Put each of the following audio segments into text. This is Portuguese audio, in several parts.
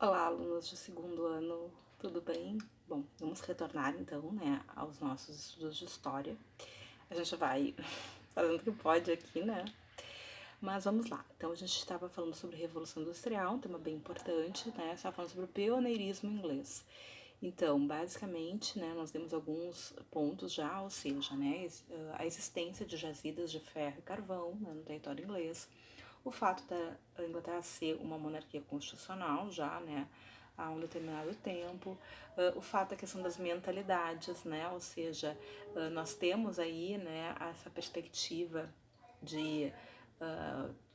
Olá, alunos de segundo ano, tudo bem? Bom, vamos retornar então, né, aos nossos estudos de história. A gente vai fazendo o que pode aqui, né? Mas vamos lá. Então, a gente estava falando sobre Revolução Industrial, um tema bem importante, né? Estava falando sobre o pioneirismo inglês. Então, basicamente, né, nós temos alguns pontos já, ou seja, né, a existência de jazidas de ferro e carvão, né, no território inglês, o fato da Inglaterra ser uma monarquia constitucional já, né, há um determinado tempo, o fato da questão das mentalidades, né, ou seja, nós temos aí, né, essa perspectiva de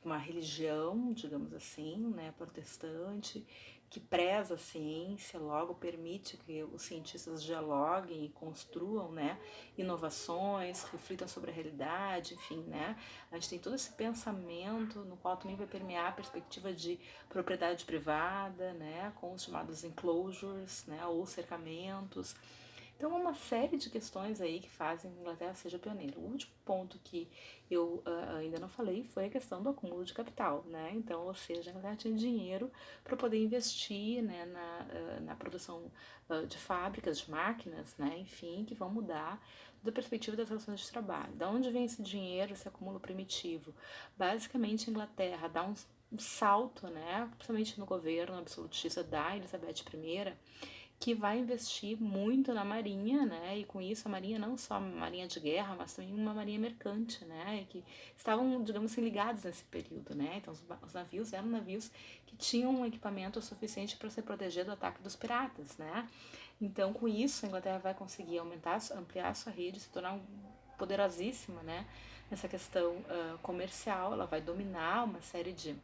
uma religião, digamos assim, né, protestante, que preza a ciência, logo permite que os cientistas dialoguem e construam, né, inovações, reflitam sobre a realidade, enfim, né, a gente tem todo esse pensamento no qual também vai permear a perspectiva de propriedade privada, né, com os chamados enclosures, né, ou cercamentos. Então, há uma série de questões aí que fazem que a Inglaterra seja pioneira. O último ponto que eu ainda não falei foi a questão do acúmulo de capital, né? Então, ou seja, a Inglaterra tinha dinheiro para poder investir, né, na produção de fábricas, de máquinas, né, enfim, que vão mudar da perspectiva das relações de trabalho. Da onde vem esse dinheiro, esse acúmulo primitivo? Basicamente, a Inglaterra dá um salto, né, principalmente no governo absolutista da Elizabeth I, que vai investir muito na marinha, né? E com isso a marinha não só uma marinha de guerra, mas também uma marinha mercante, né? E que estavam, digamos assim, ligados nesse período, né? Então os navios eram navios que tinham um equipamento suficiente para se proteger do ataque dos piratas, né? Então com isso a Inglaterra vai conseguir ampliar a sua rede, se tornar poderosíssima, né? Nessa questão comercial, ela vai dominar uma série de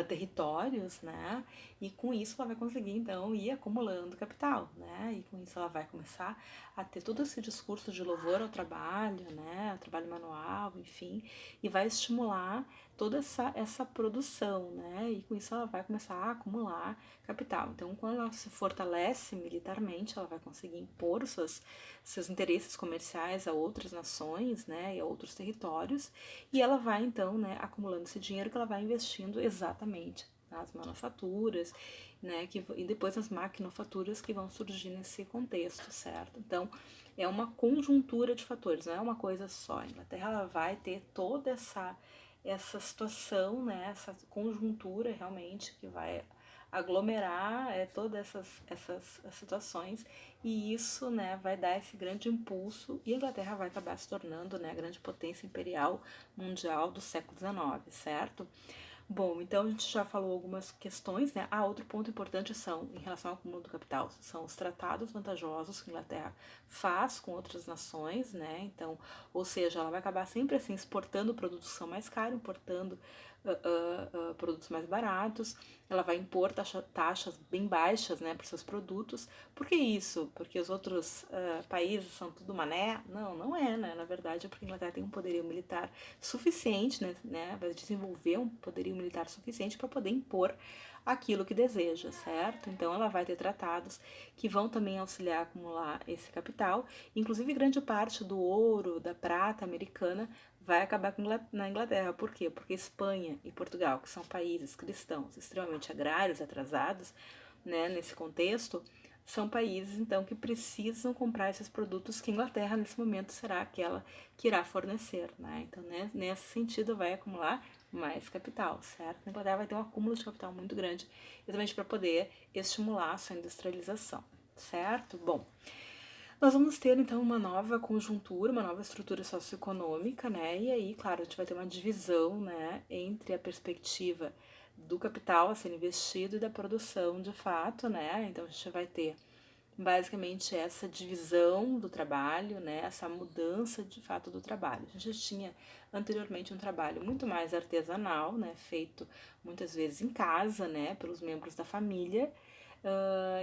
territórios, né? E com isso ela vai conseguir então ir acumulando capital, né? E com isso ela vai começar a ter todo esse discurso de louvor ao trabalho, né? Ao trabalho manual, enfim, e vai estimular toda essa produção, né? E com isso ela vai começar a acumular capital. Então, quando ela se fortalece militarmente, ela vai conseguir impor seus interesses comerciais a outras nações, né? E a outros territórios, e ela vai então, né, acumulando esse dinheiro que ela vai investindo exatamente nas manufaturas, né, e depois nas maquinofaturas que vão surgir nesse contexto, certo? Então, é uma conjuntura de fatores, não é uma coisa só. A Inglaterra ela vai ter toda essa situação, né, essa conjuntura realmente que vai aglomerar todas essas situações, e isso, né, vai dar esse grande impulso, e a Inglaterra vai acabar se tornando, né, a grande potência imperial mundial do século XIX, certo? Bom, então a gente já falou algumas questões, né? Outro ponto importante são, em relação ao acúmulo do capital, são os tratados vantajosos que a Inglaterra faz com outras nações, né? Então, ou seja, ela vai acabar sempre assim exportando produtos que são mais caros, importando produtos mais baratos, ela vai impor taxas bem baixas, né, para os seus produtos. Por que isso? Porque os outros países são tudo mané? Não, não é, né? Na verdade é porque a Inglaterra tem um poderio militar suficiente, né, vai desenvolver um poderio militar suficiente para poder impor aquilo que deseja, certo? Então ela vai ter tratados que vão também auxiliar a acumular esse capital, inclusive grande parte do ouro, da prata americana vai acabar na Inglaterra. Por quê? Porque Espanha e Portugal, que são países cristãos extremamente agrários, atrasados, né, nesse contexto, são países então que precisam comprar esses produtos que a Inglaterra nesse momento será aquela que irá fornecer, né? Então, né, nesse sentido vai acumular mais capital, certo? A Inglaterra vai ter um acúmulo de capital muito grande, exatamente para poder estimular a sua industrialização, certo? Bom, nós vamos ter então uma nova conjuntura, uma nova estrutura socioeconômica, né? E aí, claro, a gente vai ter uma divisão, né, entre a perspectiva do capital a ser investido e da produção de fato, né? Então a gente vai ter basicamente essa divisão do trabalho, né? Essa mudança de fato do trabalho. A gente já tinha anteriormente um trabalho muito mais artesanal, né? Feito muitas vezes em casa, né? Pelos membros da família.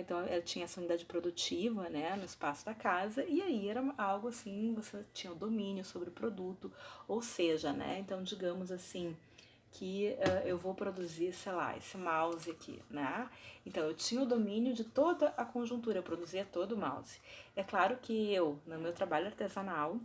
Então ela tinha essa unidade produtiva, né, no espaço da casa, e aí era algo assim, você tinha o domínio sobre o produto, ou seja, né, então digamos assim, que eu vou produzir, sei lá, esse mouse aqui, né? Então eu tinha o domínio de toda a conjuntura, eu produzia todo o mouse. É claro que eu, no meu trabalho artesanal,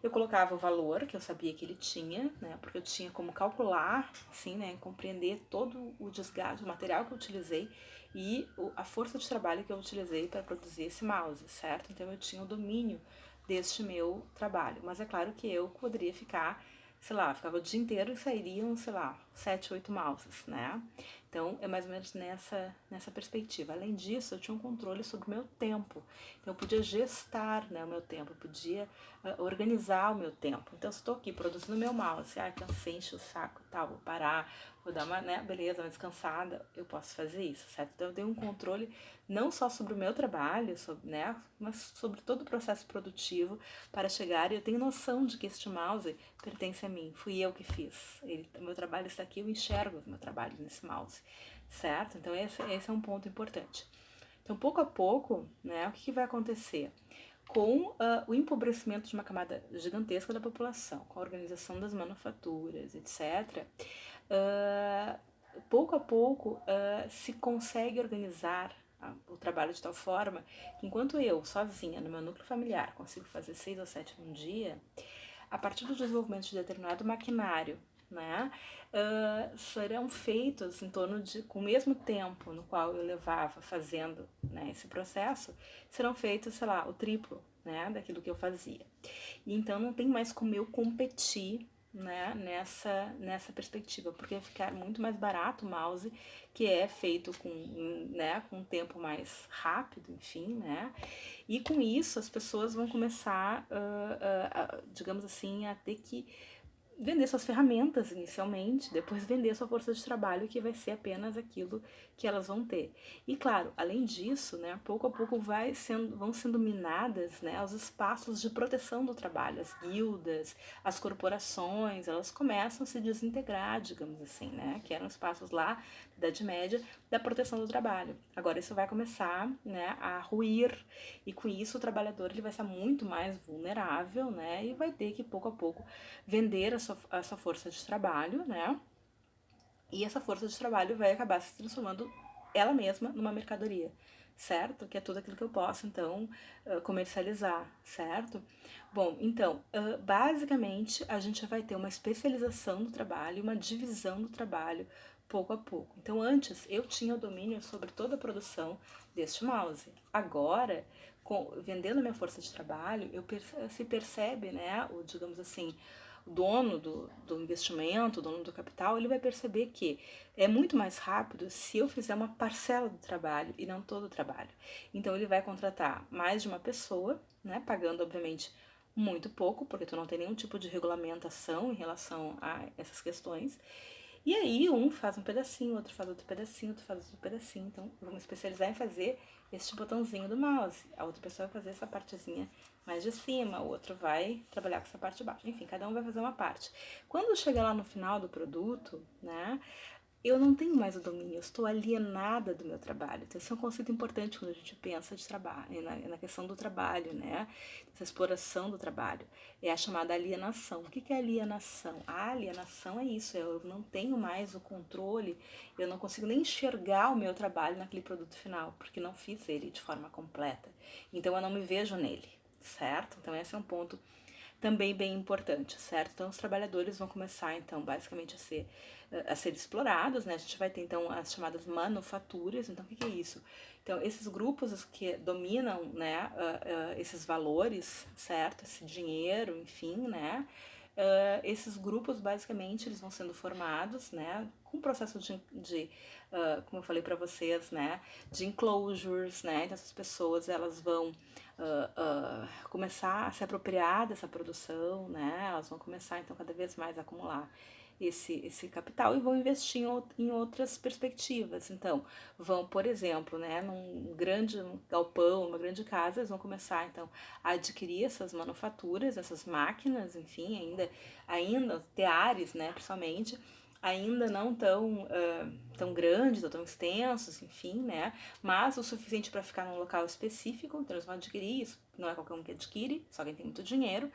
Eu colocava o valor que eu sabia que ele tinha, né, porque eu tinha como calcular, assim, né, compreender todo o desgaste, o material que eu utilizei e a força de trabalho que eu utilizei para produzir esse mouse, certo? Então eu tinha o domínio deste meu trabalho, mas é claro que eu poderia ficar, sei lá, ficava o dia inteiro e sairiam, sei lá, 7, 8 mouses, né? Então, é mais ou menos nessa perspectiva. Além disso, eu tinha um controle sobre o meu tempo. Então, eu podia gestar, né, o meu tempo, eu podia organizar o meu tempo. Então, se estou aqui produzindo meu mouse, cansei, enche o saco, tal, vou parar, vou dar uma, né, beleza, uma descansada, eu posso fazer isso, certo? Então, eu tenho um controle não só sobre o meu trabalho, sobre, né, mas sobre todo o processo produtivo para chegar, e eu tenho noção de que este mouse pertence a mim, fui eu que fiz. O meu trabalho está aqui, eu enxergo o meu trabalho nesse mouse, certo? Então esse é um ponto importante. Então, pouco a pouco, né, o que vai acontecer? Com o empobrecimento de uma camada gigantesca da população, com a organização das manufaturas, etc., pouco a pouco se consegue organizar o trabalho de tal forma que enquanto eu, sozinha, no meu núcleo familiar, consigo fazer 6 ou 7 num dia, a partir do desenvolvimento de determinado maquinário, né, serão feitos em torno de, com o mesmo tempo no qual eu levava fazendo, né, esse processo, serão feitos, sei lá, o triplo, né, daquilo que eu fazia. E então não tem mais como eu competir, né, nessa perspectiva, porque vai ficar muito mais barato o mouse, que é feito com, né, com um tempo mais rápido, enfim, né, e com isso as pessoas vão começar, digamos assim, a ter que vender suas ferramentas inicialmente, depois vender sua força de trabalho, que vai ser apenas aquilo que elas vão ter. E claro, além disso, né, pouco a pouco vão sendo minadas, né, os espaços de proteção do trabalho, as guildas, as corporações, elas começam a se desintegrar, digamos assim, né, que eram espaços lá da Idade Média da proteção do trabalho. Agora isso vai começar, né, a ruir, e com isso o trabalhador ele vai estar muito mais vulnerável, né, e vai ter que pouco a pouco vender a sua força de trabalho, né? E essa força de trabalho vai acabar se transformando ela mesma numa mercadoria, certo? Que é tudo aquilo que eu posso, então, comercializar, certo? Bom, então, basicamente, a gente vai ter uma especialização do trabalho, uma divisão do trabalho, pouco a pouco. Então, antes, eu tinha o domínio sobre toda a produção deste mouse. Agora, vendendo a minha força de trabalho, se percebe, né, digamos assim, o dono do investimento, o dono do capital, ele vai perceber que é muito mais rápido se eu fizer uma parcela do trabalho e não todo o trabalho. Então ele vai contratar mais de uma pessoa, né, pagando obviamente muito pouco, porque tu não tem nenhum tipo de regulamentação em relação a essas questões. E aí um faz um pedacinho, outro faz outro pedacinho, outro faz outro pedacinho. Então eu vou me especializar em fazer este botãozinho do mouse. A outra pessoa vai fazer essa partezinha mais de cima, o outro vai trabalhar com essa parte de baixo. Enfim, cada um vai fazer uma parte. Quando chega lá no final do produto, né, eu não tenho mais o domínio, eu estou alienada do meu trabalho. Então, esse é um conceito importante quando a gente pensa de trabalho, na questão do trabalho, né? Essa exploração do trabalho. É a chamada alienação. O que é alienação? A alienação é isso, eu não tenho mais o controle, eu não consigo nem enxergar o meu trabalho naquele produto final, porque não fiz ele de forma completa. Então, eu não me vejo nele, certo? Então, esse é um ponto também bem importante, certo? Então os trabalhadores vão começar então basicamente a ser explorados, né? A gente vai ter então as chamadas manufaturas. Então o que é isso? Então esses grupos que dominam, né, esses valores, certo? Esse dinheiro, enfim, né? Esses grupos basicamente eles vão sendo formados, né, com o processo como eu falei para vocês, né, de enclosures, né, então essas pessoas elas vão começar a se apropriar dessa produção, né, elas vão começar então cada vez mais a acumular esse capital e vão investir em outras perspectivas. Então, vão, por exemplo, né, num grande galpão, uma grande casa, eles vão começar então a adquirir essas manufaturas, essas máquinas, enfim, ainda teares, né, principalmente, ainda não tão grandes ou tão extensos, enfim, né, mas o suficiente para ficar num local específico. Então eles vão adquirir isso, não é qualquer um que adquire, só quem tem muito dinheiro.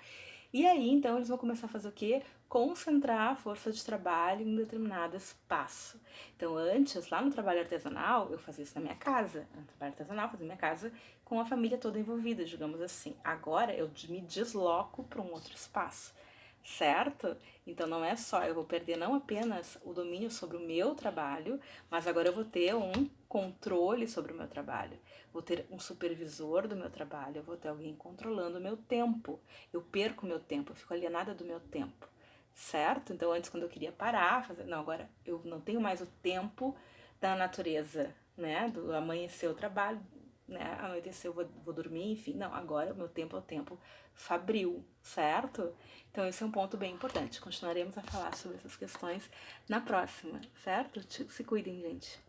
E aí, então, eles vão começar a fazer o quê? Concentrar a força de trabalho em um determinado espaço. Então, antes, lá no trabalho artesanal, eu fazia isso na minha casa. No trabalho artesanal, eu fazia na minha casa com a família toda envolvida, digamos assim. Agora, eu me desloco para um outro espaço, certo? Então, não é só, eu vou perder não apenas o domínio sobre o meu trabalho, mas agora eu vou ter um controle sobre o meu trabalho. Vou ter um supervisor do meu trabalho, eu vou ter alguém controlando o meu tempo. Eu perco o meu tempo, eu fico alienada do meu tempo, certo? Então antes quando eu queria parar, fazer, não, agora eu não tenho mais o tempo da natureza, né? Do amanhecer eu trabalho, né? Anoitecer eu vou dormir, enfim. Não, agora o meu tempo é o tempo fabril, certo? Então esse é um ponto bem importante. Continuaremos a falar sobre essas questões na próxima, certo? Se cuidem, gente.